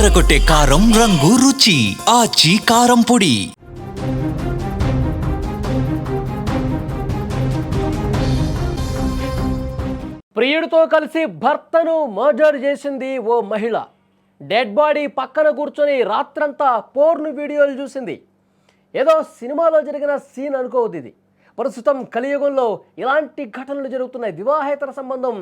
అదరకొట్టే కారం రంగు రుచి ఆచి కారం పొడి. ప్రియుడితో కలిసి భర్తను మర్డర్ చేసింది ఓ మహిళ. డెడ్ బాడీ పక్కన కూర్చొని రాత్రంతా పోర్న్ వీడియోలు చూసింది. ఏదో సినిమాలో జరిగిన సీన్ అనుకోవద్దు ఇది. ప్రస్తుతం కలియుగంలో ఇలాంటి ఘటనలు జరుగుతున్నాయి. వివాహేతర సంబంధం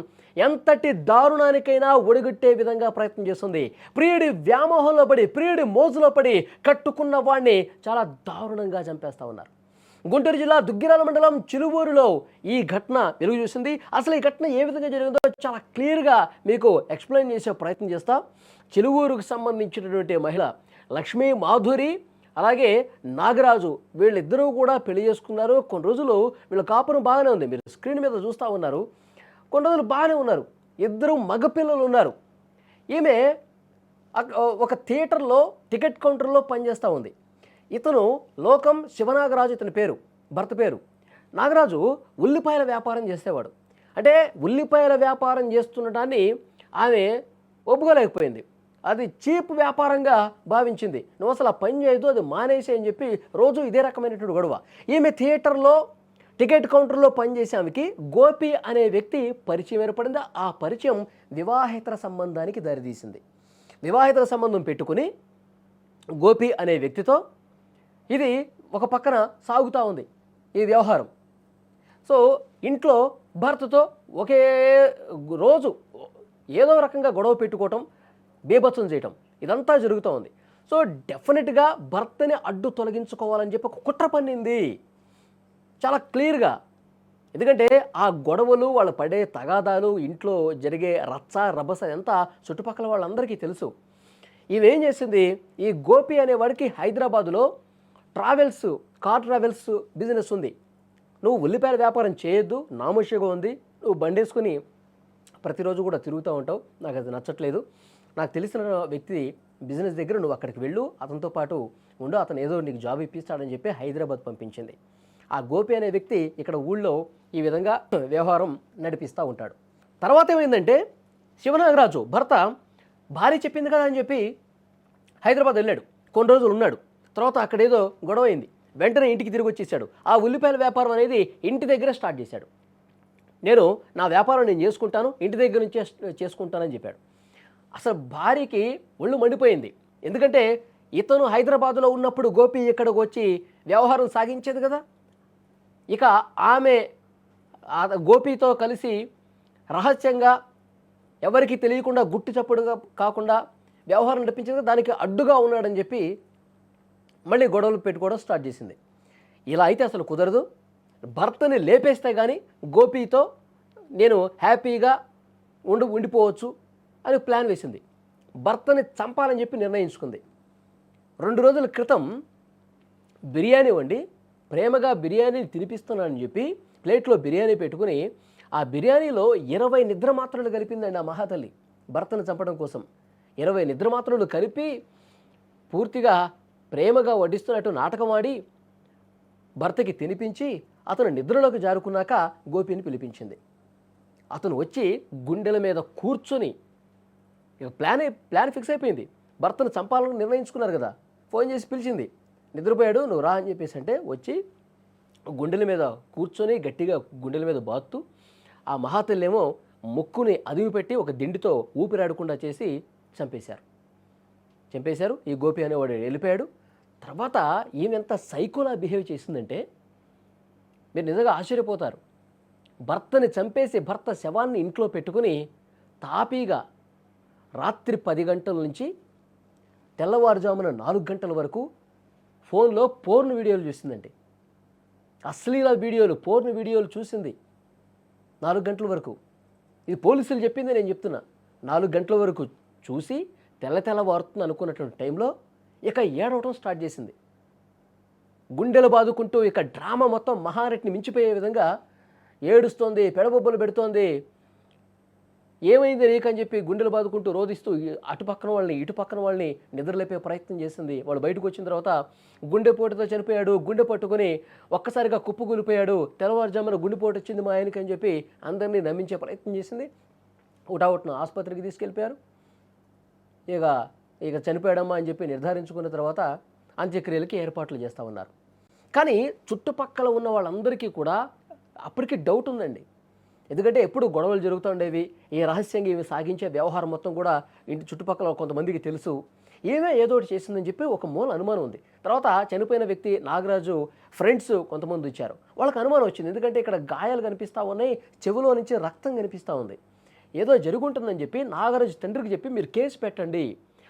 ఎంతటి దారుణానికైనా ఒడిగట్టే విధంగా ప్రయత్నం చేస్తుంది. ప్రియుడి వ్యామోహంలో పడి, ప్రియుడి మోజులో పడి కట్టుకున్న వాడిని చాలా దారుణంగా చంపేస్తూ ఉన్నారు. గుంటూరు జిల్లా దుగ్గిరాల మండలం చిలువూరులో ఈ ఘటన వెలుగు చూసింది. అసలు ఈ ఘటన ఏ విధంగా జరిగిందో చాలా క్లియర్గా మీకు ఎక్స్ప్లెయిన్ చేసే ప్రయత్నం చేస్తా. చిలువూరుకు సంబంధించినటువంటి మహిళ లక్ష్మీ మాధురి, అలాగే నాగరాజు, వీళ్ళిద్దరూ కూడా పెళ్లి చేసుకున్నారు. కొన్ని రోజులు వీళ్ళ కాపురం బాగానే ఉంది. మీరు స్క్రీన్ మీద చూస్తూ ఉన్నారు. కొన్ని రోజులు బాగానే ఉన్నారు. ఇద్దరు మగపిల్లలు ఉన్నారు. ఈమె ఒక థియేటర్లో టికెట్ కౌంటర్లో పనిచేస్తూ ఉంది. ఇతను లోకం శివనాగరాజు, ఇతని పేరు, భర్త పేరు. నాగరాజు ఉల్లిపాయల వ్యాపారం చేసేవాడు. అంటే ఉల్లిపాయల వ్యాపారం చేస్తుండటాన్ని ఆమె ఒప్పుకోలేకపోయింది. అది చీప్ వ్యాపారంగా భావించింది. నువ్వు అసలు ఆ పని చేయదు, అది మానేసే అని చెప్పి రోజు ఇదే రకమైనటువంటి గొడవ. ఈమె థియేటర్లో టికెట్ కౌంటర్లో పనిచేసే ఆమెకి గోపి అనే వ్యక్తి పరిచయం ఏర్పడింది. ఆ పరిచయం వివాహేతర సంబంధానికి దారితీసింది. వివాహేతర సంబంధం పెట్టుకుని గోపి అనే వ్యక్తితో ఇది ఒక పక్కన సాగుతూ ఉంది ఈ వ్యవహారం. సో ఇంట్లో భర్తతో ఒకే రోజు ఏదో రకంగా గొడవ పెట్టుకోవటం, బీభత్సం చేయటం, ఇదంతా జరుగుతూ ఉంది. సో డెఫినెట్గా భర్తని అడ్డు తొలగించుకోవాలని చెప్పి ఒక కుట్ర పన్నింది చాలా క్లియర్గా. ఎందుకంటే ఆ గొడవలు, వాళ్ళు పడే తగాదాలు, ఇంట్లో జరిగే రచ్చ రభస అంతా చుట్టుపక్కల వాళ్ళందరికీ తెలుసు. ఈమెం చేసింది, ఈ గోపి అనేవాడికి హైదరాబాదులో కార్ ట్రావెల్స్ బిజినెస్ ఉంది. నువ్వు ఉల్లిపాయల వ్యాపారం చేయొద్దు, నామోషిగా ఉంది, నువ్వు బండేసుకుని ప్రతిరోజు కూడా తిరుగుతూ ఉంటావు, నాకు అది నచ్చట్లేదు, నాకు తెలిసిన వ్యక్తి బిజినెస్ దగ్గర నువ్వు అక్కడికి వెళ్ళు, అతనితో పాటు ఉండు, అతను ఏదో నీకు జాబ్ ఇప్పిస్తాడని చెప్పి హైదరాబాద్ పంపించింది. ఆ గోపి అనే వ్యక్తి ఇక్కడ ఊళ్ళో ఈ విధంగా వ్యవహారం నడిపిస్తూ ఉంటాడు. తర్వాత ఏమైందంటే, శివనాగరాజు భర్త భార్య చెప్పింది కదా అని చెప్పి హైదరాబాద్ వెళ్ళాడు. కొన్ని రోజులు ఉన్నాడు. తర్వాత అక్కడ ఏదో గొడవ అయింది. వెంటనే ఇంటికి తిరిగి వచ్చేసాడు. ఆ ఉల్లిపాయల వ్యాపారం అనేది ఇంటి దగ్గర స్టార్ట్ చేశాడు. నేను నా వ్యాపారం నేను చేసుకుంటాను, ఇంటి దగ్గర నుంచి చేసుకుంటానని చెప్పాడు. అసలు భార్యకి ఒళ్ళు మండిపోయింది. ఎందుకంటే ఇతను హైదరాబాదులో ఉన్నప్పుడు గోపి ఇక్కడికి వచ్చి వ్యవహారం సాగించేది కదా. ఇక ఆమె గోపితో కలిసి రహస్యంగా ఎవరికి తెలియకుండా గుట్టు చప్పుడుగా కాకుండా వ్యవహారం నడిపించేది, దానికి అడ్డుగా ఉన్నాడని చెప్పి మళ్ళీ గొడవలు పెట్టుకోవడం స్టార్ట్ చేసింది. ఇలా అయితే అసలు కుదరదు, భర్తని లేపేస్తే కానీ గోపితో నేను హ్యాపీగా ఉండిపోవచ్చు అని ప్లాన్ వేసింది. భర్తని చంపాలని చెప్పి నిర్ణయించుకుంది. 2 రోజుల క్రితం బిర్యానీ వండి ప్రేమగా బిర్యానీని తినిపిస్తున్నానని చెప్పి ప్లేట్లో బిర్యానీ పెట్టుకుని ఆ బిర్యానీలో 20 నిద్ర మాత్రలు కలిపిందండి ఆ మహాతల్లి భర్తను చంపడం కోసం. 20 నిద్ర మాత్రలు కలిపి పూర్తిగా ప్రేమగా వడ్డిస్తున్నట్టు నాటకమాడి భర్తకి తినిపించి అతను నిద్రలోకి జారుకున్నాక గోపిని పిలిపించింది. అతను వచ్చి గుండెల మీద కూర్చొని, ఇక ప్లాన్ ఫిక్స్ అయిపోయింది. భర్తను చంపాలని నిర్ణయించుకున్నారు కదా. ఫోన్ చేసి పిలిచింది, నిద్రపోయాడు నువ్వు రా అని చెప్పేసి అంటే వచ్చి గుండెల మీద కూర్చొని గట్టిగా గుండెల మీద బాత్తు ఆ మహాతల్లేమో ముక్కుని అదివి పెట్టి ఒక దిండితో ఊపిరాడకుండా చేసి చంపేశారు. ఈ గోపి అనేవాడు వెళ్ళిపోయాడు. తర్వాత ఈమె ఎంత సైకోలా బిహేవ్ చేసిందంటే మీరు నిజంగా ఆశ్చర్యపోతారు. భర్తని చంపేసి భర్త శవాన్ని ఇంట్లో పెట్టుకుని తాపీగా రాత్రి 10 గంటల నుంచి తెల్లవారుజామున 4 గంటల వరకు ఫోన్లో పోర్న్ వీడియోలు చూసిందండి. అశ్లీల వీడియోలు, పోర్న్ వీడియోలు చూసింది 4 గంటల వరకు. ఇది పోలీసులు చెప్పింది, నేను చెప్తున్నా. 4 గంటల వరకు చూసి తెల్లవారుతుంది అనుకున్నటువంటి టైంలో ఇక ఏడవటం స్టార్ట్ చేసింది. గుండెలు బాదుకుంటూ ఇక డ్రామా మొత్తం మహానటిని మించిపోయే విధంగా ఏడుస్తోంది, పెడబొబ్బలు పెడుతోంది. ఏమైంది నీకని చెప్పి గుండెలు బాదుకుంటూ రోధిస్తూ అటుపక్కన వాళ్ళని ఇటుపక్కన వాళ్ళని నిద్రలేపే ప్రయత్నం చేసింది. వాడు బయటకు వచ్చిన తర్వాత గుండెపోటుతో చనిపోయాడు, గుండె పట్టుకొని ఒక్కసారిగా కుప్పకూలిపోయాడు, తెల్లవారుజామున గుండెపోటు వచ్చింది మా ఆయనకి అని చెప్పి అందరినీ నమ్మించే ప్రయత్నం చేసింది. హుటాహుటిన ఆసుపత్రికి తీసుకెళ్ళిపోయారు. ఇక ఇక చనిపోయాడమ్మా అని చెప్పి నిర్ధారించుకున్న తర్వాత అంత్యక్రియలకి ఏర్పాట్లు చేస్తూ ఉన్నారు. కానీ చుట్టుపక్కల ఉన్న వాళ్ళందరికీ కూడా అప్పటికి డౌట్ ఉందండి. ఎందుకంటే ఎప్పుడు గొడవలు జరుగుతూ ఉండేవి. ఈ రహస్యంగా ఇవి సాగించే వ్యవహారం మొత్తం కూడా ఇంటి చుట్టుపక్కల కొంతమందికి తెలుసు. ఏదో ఒకటి చేసిందని చెప్పి ఒక మూల అనుమానం ఉంది. తర్వాత చనిపోయిన వ్యక్తి నాగరాజు ఫ్రెండ్స్ కొంతమంది ఇచ్చారు. వాళ్ళకి అనుమానం వచ్చింది. ఎందుకంటే ఇక్కడ గాయాలు కనిపిస్తూ ఉన్నాయి, చెవిలో నుంచి రక్తం కనిపిస్తూ ఉంది. ఏదో జరుగుంటుందని చెప్పి నాగరాజు తండ్రికి చెప్పి మీరు కేసు పెట్టండి,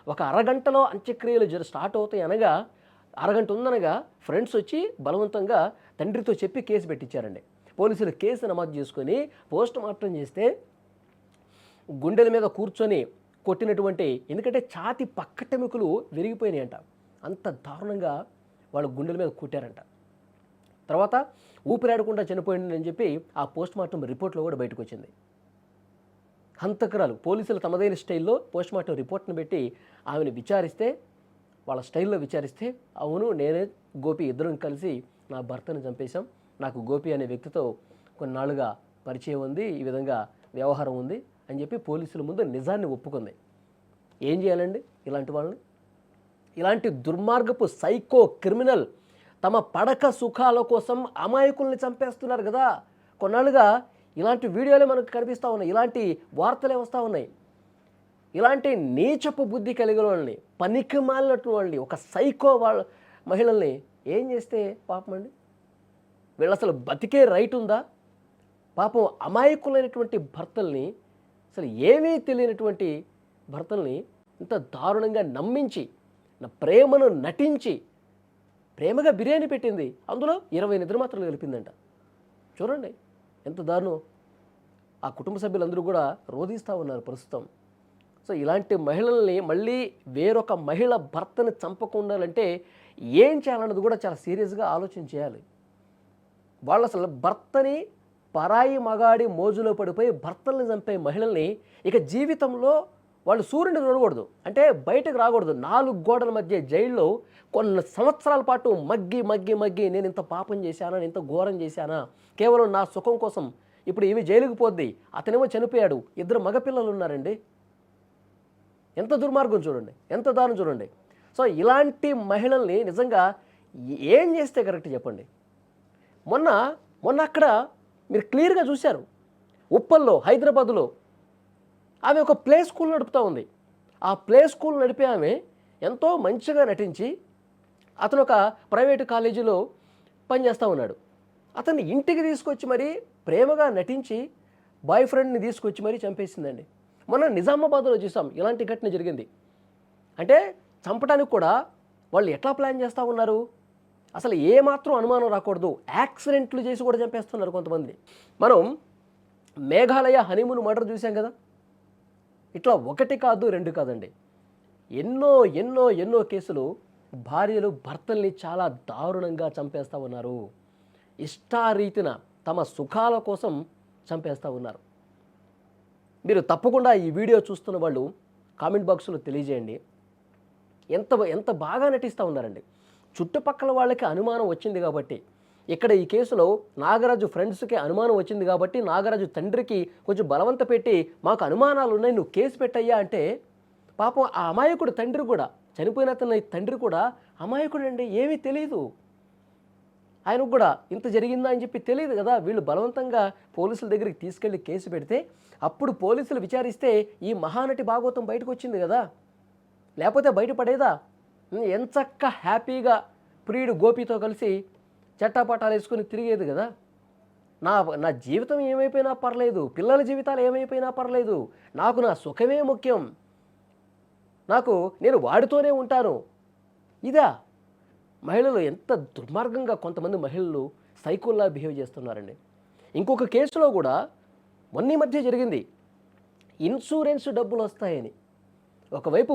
ఒక అరగంటలో అంత్యక్రియలు స్టార్ట్ అవుతాయి అనగా అరగంట ఉందనగా ఫ్రెండ్స్ వచ్చి బలవంతంగా తండ్రితో చెప్పి కేసు పెట్టించారండి. పోలీసులు కేసు నమోదు చేసుకొని పోస్ట్ మార్టం చేస్తే గుండెల మీద కూర్చొని కొట్టినటువంటి, ఎందుకంటే ఛాతి పక్కటెముకలు విరిగిపోయినాయంట, అంత దారుణంగా వాళ్ళు గుండెల మీద కొట్టారంట. తర్వాత ఊపిరాడకుండా చనిపోయిందని చెప్పి ఆ పోస్ట్ మార్టం రిపోర్ట్లో కూడా బయటకు వచ్చింది. హంతకురాలు పోలీసులు తమదైన స్టైల్లో పోస్ట్ మార్టం రిపోర్ట్ని పెట్టి ఆమెను విచారిస్తే, వాళ్ళ స్టైల్లో విచారిస్తే, అవును నేనే గోపి ఇద్దరం కలిసి నా భర్తను చంపేశాం, నాకు గోపి అనే వ్యక్తితో కొన్నాళ్ళుగా పరిచయం ఉంది, ఈ విధంగా వ్యవహారం ఉంది అని చెప్పి పోలీసుల ముందు నిజాన్ని ఒప్పుకుంది. ఏం చేయాలండి ఇలాంటి వాళ్ళని? ఇలాంటి దుర్మార్గపు సైకో క్రిమినల్ తమ పడక సుఖాల కోసం అమాయకుల్ని చంపేస్తున్నారు కదా. కొన్నాళ్ళుగా ఇలాంటి వీడియోలే మనకు కనిపిస్తూ ఉన్నాయి, ఇలాంటి వార్తలే వస్తూ ఉన్నాయి. ఇలాంటి నీచపు బుద్ధి కలిగిన వాళ్ళని, పనికి మాలినట్టు వాళ్ళని, ఒక సైకో వాళ్ళ మహిళల్ని ఏం చేస్తే పాపం అండి? వీళ్ళు అసలు బతికే రైట్ ఉందా? పాపం అమాయకులైనటువంటి భర్తల్ని, అసలు ఏమీ తెలియనటువంటి భర్తల్ని ఇంత దారుణంగా నమ్మించి, నా ప్రేమను నటించి ప్రేమగా బిర్యానీ పెట్టింది, అందులో 20 నిద్రమాత్రలు కలిపిందంట. చూడండి ఎంత దారుణం. ఆ కుటుంబ సభ్యులందరూ కూడా రోధిస్తూ ఉన్నారు ప్రస్తుతం. సో ఇలాంటి మహిళల్ని మళ్ళీ వేరొక మహిళ భర్తని చంపకుండాలంటే ఏం చేయాలన్నది కూడా చాలా సీరియస్గా ఆలోచన చేయాలి. వాళ్ళు అసలు భర్తని పరాయి మగాడి మోజులో పడిపోయి భర్తల్ని చంపే మహిళల్ని ఇక జీవితంలో వాళ్ళు సూర్యుని చూడకూడదు, అంటే బయటకు రాకూడదు. 4 గోడల మధ్య జైల్లో కొన్ని సంవత్సరాల పాటు మగ్గి నేను ఇంత పాపం చేశానా, నేను ఇంత ఘోరం చేశానా, కేవలం నా సుఖం కోసం. ఇప్పుడు ఇవి జైలుకు పోద్ది, అతనేమో చనిపోయాడు, 2 మగపిల్లలు ఉన్నారండి. ఎంత దుర్మార్గం చూడండి, ఎంత దారుణం చూడండి. సో ఇలాంటి మహిళల్ని నిజంగా ఏం చేస్తే కరెక్ట్ చెప్పండి? మొన్న అక్కడ మీరు క్లియర్గా చూశారు, ఉప్పల్లో హైదరాబాదులో ఆమె ఒక ప్లే స్కూల్ నడుపుతూ ఉంది. ఆ ప్లే స్కూల్ నడిపే ఆమె ఎంతో మంచిగా నటించి, అతను ఒక ప్రైవేటు కాలేజీలో పనిచేస్తూ ఉన్నాడు. అతన్ని ఇంటికి తీసుకొచ్చి మరీ ప్రేమగా నటించి బాయ్ ఫ్రెండ్ని తీసుకొచ్చి మరీ చంపేసిందండి. మొన్న నిజామాబాద్లో చూసాం ఇలాంటి ఘటన జరిగింది. అంటే చంపడానికి కూడా వాళ్ళు ఎట్లా ప్లాన్ చేస్తూ ఉన్నారు, అసలు ఏమాత్రం అనుమానం రాకూడదు, యాక్సిడెంట్లు చేసి కూడా చంపేస్తున్నారు కొంతమంది. మనం మేఘాలయ హనీమూన్ మర్డర్ చూసాం కదా. ఇట్లా 1 కాదు 2 కాదండి, ఎన్నో కేసులు భార్యలు భర్తల్ని చాలా దారుణంగా చంపేస్తూ ఉన్నారు. ఇష్టారీతిన తమ సుఖాల కోసం చంపేస్తూ ఉన్నారు. మీరు తప్పకుండా ఈ వీడియో చూస్తున్న వాళ్ళు కామెంట్ బాక్స్లో తెలియజేయండి. ఎంత బాగా నటిస్తూ ఉన్నారండి. చుట్టుపక్కల వాళ్ళకి అనుమానం వచ్చింది కాబట్టి, ఇక్కడ ఈ కేసులో నాగరాజు ఫ్రెండ్స్కి అనుమానం వచ్చింది కాబట్టి నాగరాజు తండ్రికి కొంచెం బలవంత పెట్టి మాకు అనుమానాలు ఉన్నాయి నువ్వు కేసు పెట్టయ్యా అంటే, పాపం ఆ అమాయకుడు తండ్రి కూడా, చనిపోయిన అతని తండ్రి కూడా అమాయకుడు అండి, ఏమీ తెలియదు. ఆయనకు కూడా ఇంత జరిగిందా అని చెప్పి తెలియదు కదా. వీళ్ళు బలవంతంగా పోలీసుల దగ్గరికి తీసుకెళ్ళి కేసు పెడితే అప్పుడు పోలీసులు విచారిస్తే ఈ మహానటి భాగవతం బయటకు వచ్చింది కదా, లేకపోతే బయటపడేదా? ఎంచక్క హ్యాపీగా ప్రియుడు గోపితో కలిసి చట్టాపట్టాలు వేసుకొని తిరిగేది కదా. నా జీవితం ఏమైపోయినా పర్లేదు, పిల్లల జీవితాలు ఏమైపోయినా పర్లేదు, నాకు నా సుఖమే ముఖ్యం, నేను వాడితోనే ఉంటాను. ఇదా మహిళలు? ఎంత దుర్మార్గంగా కొంతమంది మహిళలు సైకోల్లా బిహేవ్ చేస్తున్నారండి. ఇంకొక కేసులో కూడా మొన్న మధ్య జరిగింది, ఇన్సూరెన్స్ డబ్బులు వస్తాయని ఒకవైపు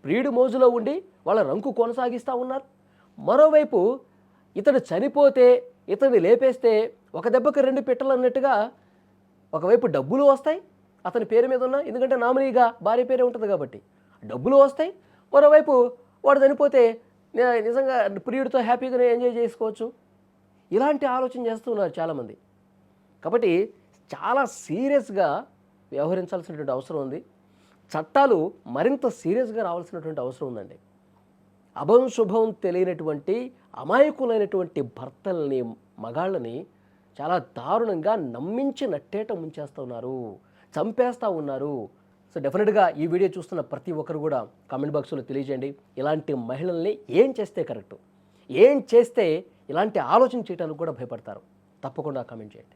ప్రియుడు మోజులో ఉండి వాళ్ళ రంకు కొనసాగిస్తూ ఉన్నారు. మరోవైపు ఇతడు చనిపోతే ఇతన్ని లేపేస్తే ఒక దెబ్బకి 2 పిట్టలు అన్నట్టుగా ఒకవైపు డబ్బులు వస్తాయి అతని పేరు మీద ఉన్న, ఎందుకంటే నామినీగా భార్య పేరే ఉంటుంది కాబట్టి డబ్బులు వస్తాయి. మరోవైపు వాడు చనిపోతే నిజంగా ప్రియుడితో హ్యాపీగా ఎంజాయ్ చేసుకోవచ్చు. ఇలాంటి ఆలోచన చేస్తున్నారు చాలామంది. కాబట్టి చాలా సీరియస్గా వ్యవహరించాల్సినటువంటి అవసరం ఉంది. చట్టాలు మరింత సీరియస్గా రావాల్సినటువంటి అవసరం ఉందండి. అభం శుభం తెలియనటువంటి అమాయకులైనటువంటి భర్తల్ని, మగాళ్ళని చాలా దారుణంగా నమ్మించి నట్టేట ముంచేస్తూ ఉన్నారు, చంపేస్తూ ఉన్నారు. సో డెఫినెట్గా ఈ వీడియో చూస్తున్న ప్రతి ఒక్కరు కూడా కామెంట్ బాక్స్లో తెలియజేయండి. ఇలాంటి మహిళల్ని ఏం చేస్తే కరెక్టు, ఏం చేస్తే ఇలాంటి ఆలోచన చేయడానికి కూడా భయపడతారు. తప్పకుండా కామెంట్ చేయండి.